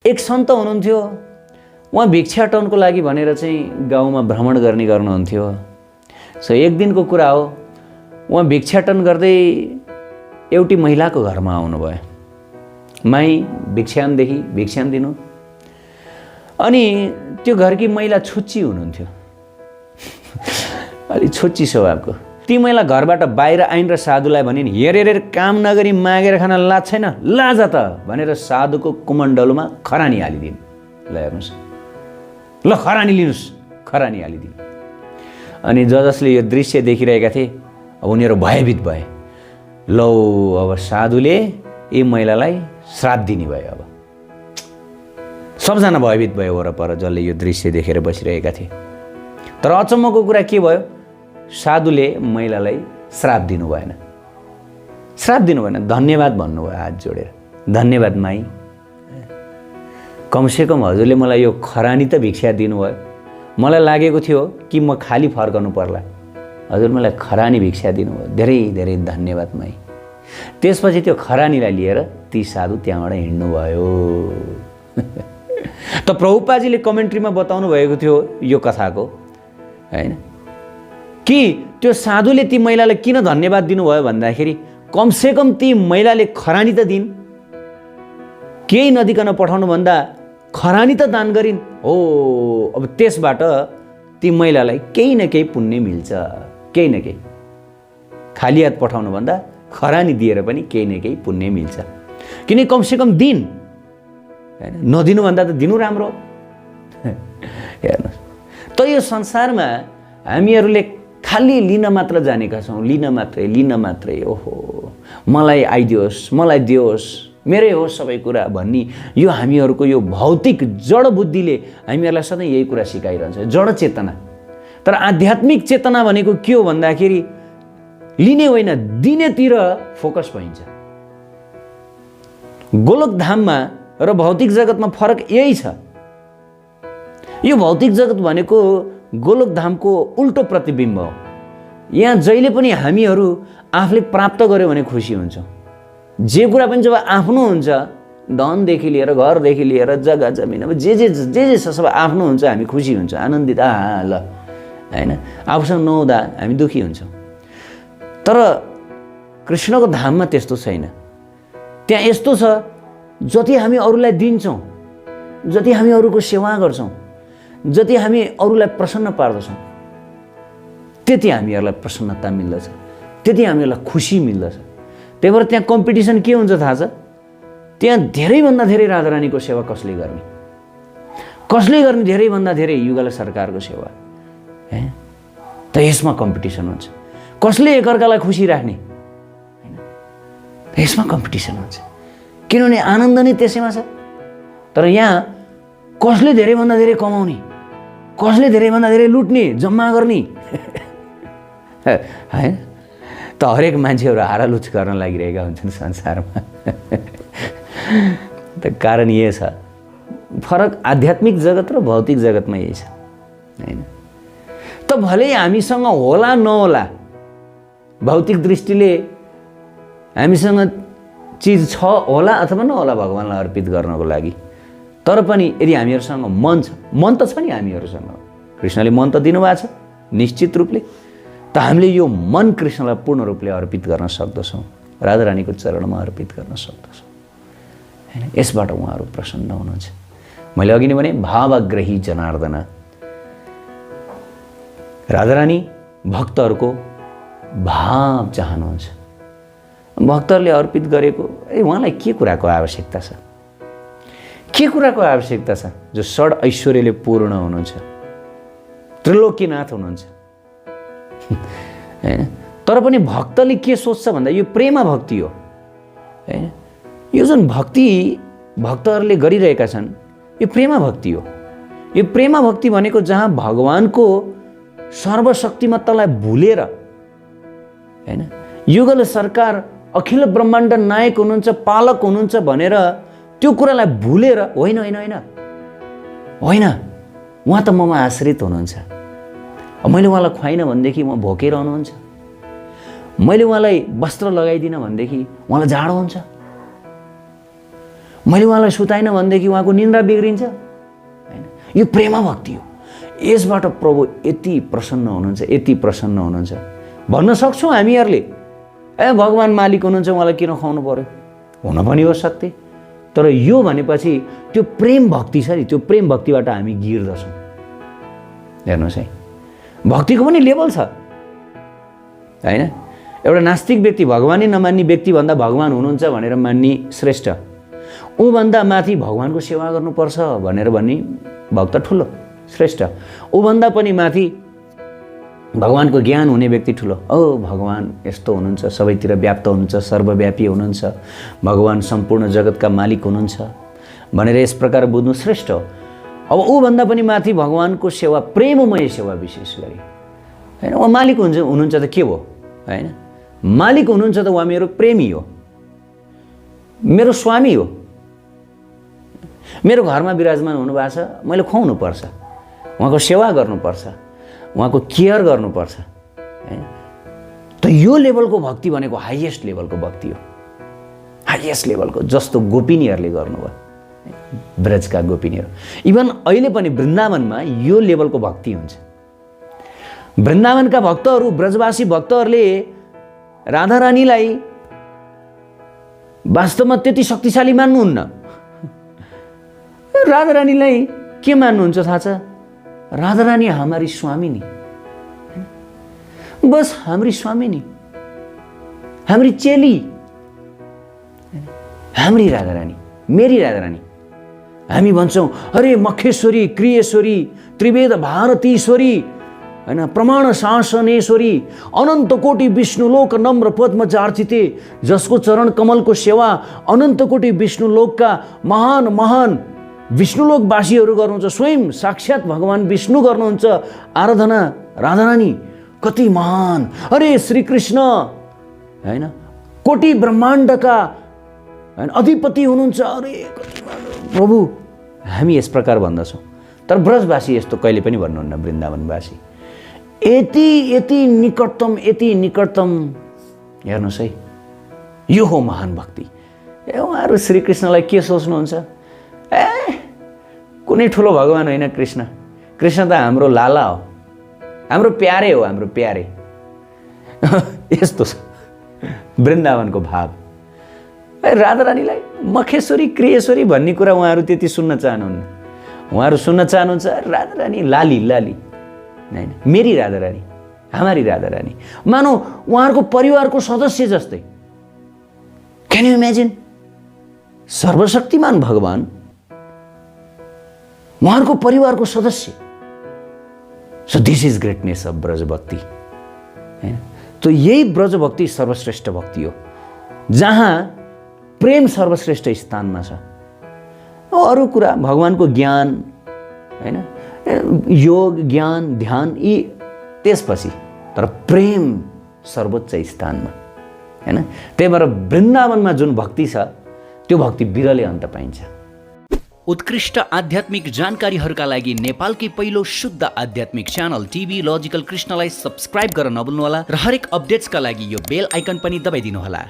एक सन्त हुनुहुन्थ्यो, उहाँ भिक्षाटनको लागि भनेर चाहिँ गाउँमा भ्रमण गर्नुहुन्थ्यो। सो एक दिनको कुरा हो, उहाँ भिक्षाटन गर्दै एउटी महिलाको घरमा आउनुभयो। माई भिक्षान दिनु। अनि त्यो घरकी महिला छुच्ची हुनुहुन्थ्यो, अलि छुच्ची स्वभावको। ती महिला घरबाट बाहिर आइन् र साधुलाई भनिन्, हेरेर काम नगरी मागेर खान लाज छैन, लाज त भनेर साधुको कुमण्डलुमा खरानी हालिदिन्। ल हेर्नुहोस्, ल खरानी लिनुहोस्, खरानी हालिदिन्। अनि जसले यो दृश्य देखिरहेका थिए अब उनीहरू भयभीत भए। लौ अब साधुले यी महिलालाई श्राप दिने भयो। अब सबजना भयभीत भयो वरपर जसले यो दृश्य देखेर बसिरहेका थिए। तर अचम्मको कुरा के भयो, साधुले महिलालाई श्राप दिनु भएन, धन्यवाद भन्नुभयो हात जोडेर। धन्यवाद माई, कमसेकम हजुरले मलाई यो खरानी त भिक्षा दिनुभयो। मलाई लागेको थियो कि म खाली फर्कनु पर्ला, हजुर मलाई खरानी भिक्षा दिनुभयो, धेरै धेरै धन्यवाद माई। त्यसपछि त्यो खरानीलाई लिएर ती साधु त्यहाँबाट हिँड्नुभयो। त प्रभुपाजीले कमेन्ट्रीमा बताउनु भएको थियो यो कथाको, हैन, कि त्यो साधुले ती महिलालाई किन धन्यवाद दिनुभयो भन्दाखेरि कमसेकम ती महिलाले खरानी त दिन्, केही नदिकन पठाउनु भन्दा खरानी त दान गरिन् हो। अब त्यसबाट ती महिलालाई केही न केही पुण्य मिल्छ, केही न केही। खाली हात पठाउनु भन्दा खरानी दिएर पनि केही न केही पुण्य मिल्छ, किन कमसेकम दिन, हैन, नदिनु भन्दा त दिनु राम्रो। हेर्नुहोस्, त यो संसारमा हामीहरूले खालि लिन मात्र जानेका छौँ, लिन मात्रै। ओहो मलाई आइदियोस्, मलाई दियोस्, मेरै हो सबै कुरा भन्ने यो हामीहरूको यो भौतिक जड बुद्धिले हामीहरूलाई सधैँ यही कुरा सिकाइरहन्छ, जड चेतना। तर आध्यात्मिक चेतना भनेको के हो भन्दाखेरि लिने होइन, दिनेतिर फोकस भइन्छ। गोलोकधाममा र भौतिक जगतमा फरक यही छ। यो भौतिक जगत भनेको गोलोकधामको उल्टो प्रतिबिम्ब हो। यहाँ जहिले पनि हामीहरू आफूले प्राप्त गर्यो भने खुसी हुन्छौँ। जे कुरा पनि जब आफ्नो हुन्छ, धनदेखि लिएर घरदेखि लिएर जग्गा जमिन, अब जे छ सब आफ्नो हुन्छ, हामी खुसी हुन्छ, आनन्दित, ल, हैन। आफूसँग नहुँदा हामी दुखी हुन्छौँ। तर कृष्णको धाममा त्यस्तो छैन। त्यहाँ यस्तो छ, जति हामी अरूलाई दिन्छौँ, जति हामी अरूको सेवा गर्छौँ, जति हामी अरूलाई प्रसन्न पार्दछौँ, त्यति हामीहरूलाई प्रसन्नता मिल्दछ, त्यति हामीहरूलाई खुसी मिल्दछ। त्यही भएर त्यहाँ कम्पिटिसन के हुन्छ थाहा छ? त्यहाँ धेरैभन्दा धेरै राधारानीको सेवा कसले गर्ने धेरैभन्दा धेरै युगल सरकारको सेवा, है। त यसमा कम्पिटिसन हुन्छ। कसले एकअर्कालाई खुसी राख्ने, हैन, यसमा कम्पिटिसन हुन्छ। किनभने आनन्द नै त्यसैमा छ। तर यहाँ कसले धेरैभन्दा धेरै कमाउने, कसले धेरैभन्दा धेरै लुट्ने, जम्मा गर्ने, हैन। त हरेक मान्छेहरू हारालुच गर्न लागिरहेका हुन्छन् संसारमा। त कारण यही छ, फरक आध्यात्मिक जगत र भौतिक जगतमा यही छ, हैन। त भले हामीसँग होला नहोला, भौतिक दृष्टिले हामीसँग चिज छ होला अथवा नहोला भगवान्लाई अर्पित गर्नको लागि, तर पनि यदि हामीहरूसँग मन छ, मन त छ नि हामीहरूसँग, कृष्णले मन त दिनुभएको छ निश्चित रूपले, त हामीले यो मन कृष्णलाई पूर्ण रूपले अर्पित गर्न सक्दछौँ, राधारानीको चरणमा अर्पित गर्न सक्दछौँ, हैन। यसबाट उहाँहरू प्रसन्न हुनुहुन्छ। मैले अघि नै भने भावाग्रही जनार्दन, राधारानी भक्तहरूको भाव चाहनुहुन्छ। भक्तहरूले अर्पित गरेको उहाँलाई के कुराको आवश्यकता छ, के कुराको आवश्यकता छ? जो षड ऐश्वर्यले पूर्ण हुनुहुन्छ, त्रिलोकीनाथ हुनुहुन्छ, हैन। तर पनि भक्तले के सोच्छ भन्दा यो प्रेमा भक्ति हो, हैन। यो जुन भक्ति भक्तहरूले गरिरहेका छन् यो प्रेमा भक्ति हो। यो प्रेमा भक्ति भनेको जहाँ भगवानको सर्वशक्तिमत्तालाई भुलेर, हैन, युगल सरकार अखिल ब्रह्माण्ड नायक हुनुहुन्छ, पालक हुनुहुन्छ भनेर त्यो कुरालाई भुलेर, होइन होइन होइन होइन, उहाँ त ममा आश्रित हुनुहुन्छ, मैले उहाँलाई खुवाइनँ भनेदेखि उहाँ भोकेर रहनुहुन्छ, मैले उहाँलाई वस्त्र लगाइदिनँ भनेदेखि उहाँलाई जाडो हुन्छ, मैले उहाँलाई सुताइनँ भनेदेखि उहाँको निन्द्रा बिग्रिन्छ होइन। यो प्रेम भक्ति हो। यसबाट प्रभु यति प्रसन्न हुनुहुन्छ, यति प्रसन्न हुनुहुन्छ। भन्न सक्छौँ हामीहरूले भगवान् मालिक हुनुहुन्छ, उहाँलाई किन खुवाउनु पर्यो? हुन पनि हो सत्य। तर यो भनेपछि त्यो प्रेम भक्ति छ नि, त्यो प्रेम भक्तिबाट हामी गिर्दछौँ। हेर्नुहोस् है, भक्तिको पनि लेभल छ होइन। एउटा नास्तिक व्यक्ति, भगवानै नमान्ने व्यक्तिभन्दा भगवान् हुनुहुन्छ भनेर मान्ने श्रेष्ठ, ऊभन्दा माथि भगवानको सेवा गर्नुपर्छ भनेर भन्ने भक्त ठुलो श्रेष्ठ, ऊभन्दा पनि माथि भगवानको ज्ञान हुने व्यक्ति ठुलो। भगवान् यस्तो हुनुहुन्छ, सबैतिर व्याप्त हुनुहुन्छ, सर्वव्यापी हुनुहुन्छ, भगवान् सम्पूर्ण जगतका मालिक हुनुहुन्छ भनेर यस प्रकार बुझ्नु श्रेष्ठ हो। अब ऊभन्दा पनि माथि भगवानको सेवा, प्रेममय सेवा विशेष गरी होइन। उहाँ मालिक हुनुहुन्छ त के भयो होइन? मालिक हुनुहुन्छ त उहाँ मेरो प्रेमी हो, मेरो स्वामी हो, मेरो घरमा विराजमान हुनुभएको छ, मैले खुवाउनु पर्छ, उहाँको सेवा गर्नुपर्छ, उहाँको केयर गर्नुपर्छ होइन। त यो लेभलको भक्ति भनेको हाइएस्ट लेभलको भक्ति हो, हाइएस्ट लेभलको, जस्तो गोपिनीहरूले गर्नुभयो, ब्रजका गोपिनीहरू। इभन अहिले पनि वृन्दावनमा यो लेभलको भक्ति हुन्छ। वृन्दावनका भक्तहरू, ब्रजवासी भक्तहरूले राधारानीलाई वास्तवमा त्यति शक्तिशाली मान्नुहुन्न। राधारानीलाई के मान्नुहुन्छ थाहा छ? राधारानी हमारी स्वामिनी, बस हाम्री स्वामिनी, हाम्री चेली, हाम्री राधारानी, मेरी राधारानी। हामी भन्छौँ अरे मखेश्वरी, क्रियेश्वरी, त्रिवेद भारतीश्वरी होइन, प्रमाण शासनेश्वरी, अनन्त कोटि विष्णुलोक नम्र पद्मचार्चिते, जसको चरण कमलको सेवा अनन्त कोटि विष्णुलोकका महान महान विष्णुलोकवासीहरू गर्नुहुन्छ, स्वयं साक्षात् भगवान् विष्णु गर्नुहुन्छ आराधना राधारानी, कति महान। अरे श्रीकृष्ण होइन, कोटि ब्रह्माण्डका अधिपति हुनुहुन्छ, अरे प्रभु। हामी यस प्रकार भन्दछौँ, तर ब्रजवासी यस्तो कहिले पनि भन्नुहुन्न। वृन्दावनवासी यति यति निकटतम, यति निकटतम। हेर्नुहोस् है, यो हो महान भक्ति। उहाँहरू श्रीकृष्णलाई के सोच्नुहुन्छ? कुनै ठुलो भगवान् होइन कृष्ण, कृष्ण त हाम्रो लाला हो, हाम्रो प्यारे हो, हाम्रो प्यारे। यस्तो छ वृन्दावनको भाव। राधारानीलाई मखेश्वरी, क्रियेश्वरी भन्ने कुरा उहाँहरू त्यति सुन्न चाहनुहुन्न। उहाँहरू सुन्न चाहनुहुन्छ राधारानी, लाली लाली होइन, मेरी राधारानी, हमारी राधारानी, मानौ उहाँहरूको परिवारको सदस्य जस्तै। Can you imagine? सर्वशक्तिमान भगवान् उहाँहरूको परिवारको सदस्य। So this is greatness of Braj भक्ति होइन। तो यही ब्रज भक्ति सर्वश्रेष्ठ भक्ति हो, जहाँ प्रेम सर्वश्रेष्ठ स्थानमा छ। अरू कुरा भगवानको ज्ञान होइन, योग, ज्ञान, ध्यान यी त्यसपछि, तर प्रेम सर्वोच्च स्थानमा होइन। त्यही भएर वृन्दावनमा जुन भक्ति छ त्यो भक्ति बिरलै अन्त पाइन्छ। उत्कृष्ट आध्यात्मिक जानकारीहरूका लागि नेपालकै पहिलो शुद्ध आध्यात्मिक च्यानल टिभी लजिकल कृष्णलाई सब्स्क्राइब गर्न नभुल्नुहोला र हरेक अपडेट्सका लागि यो बेल आइकन पनि दबाइदिनुहोला।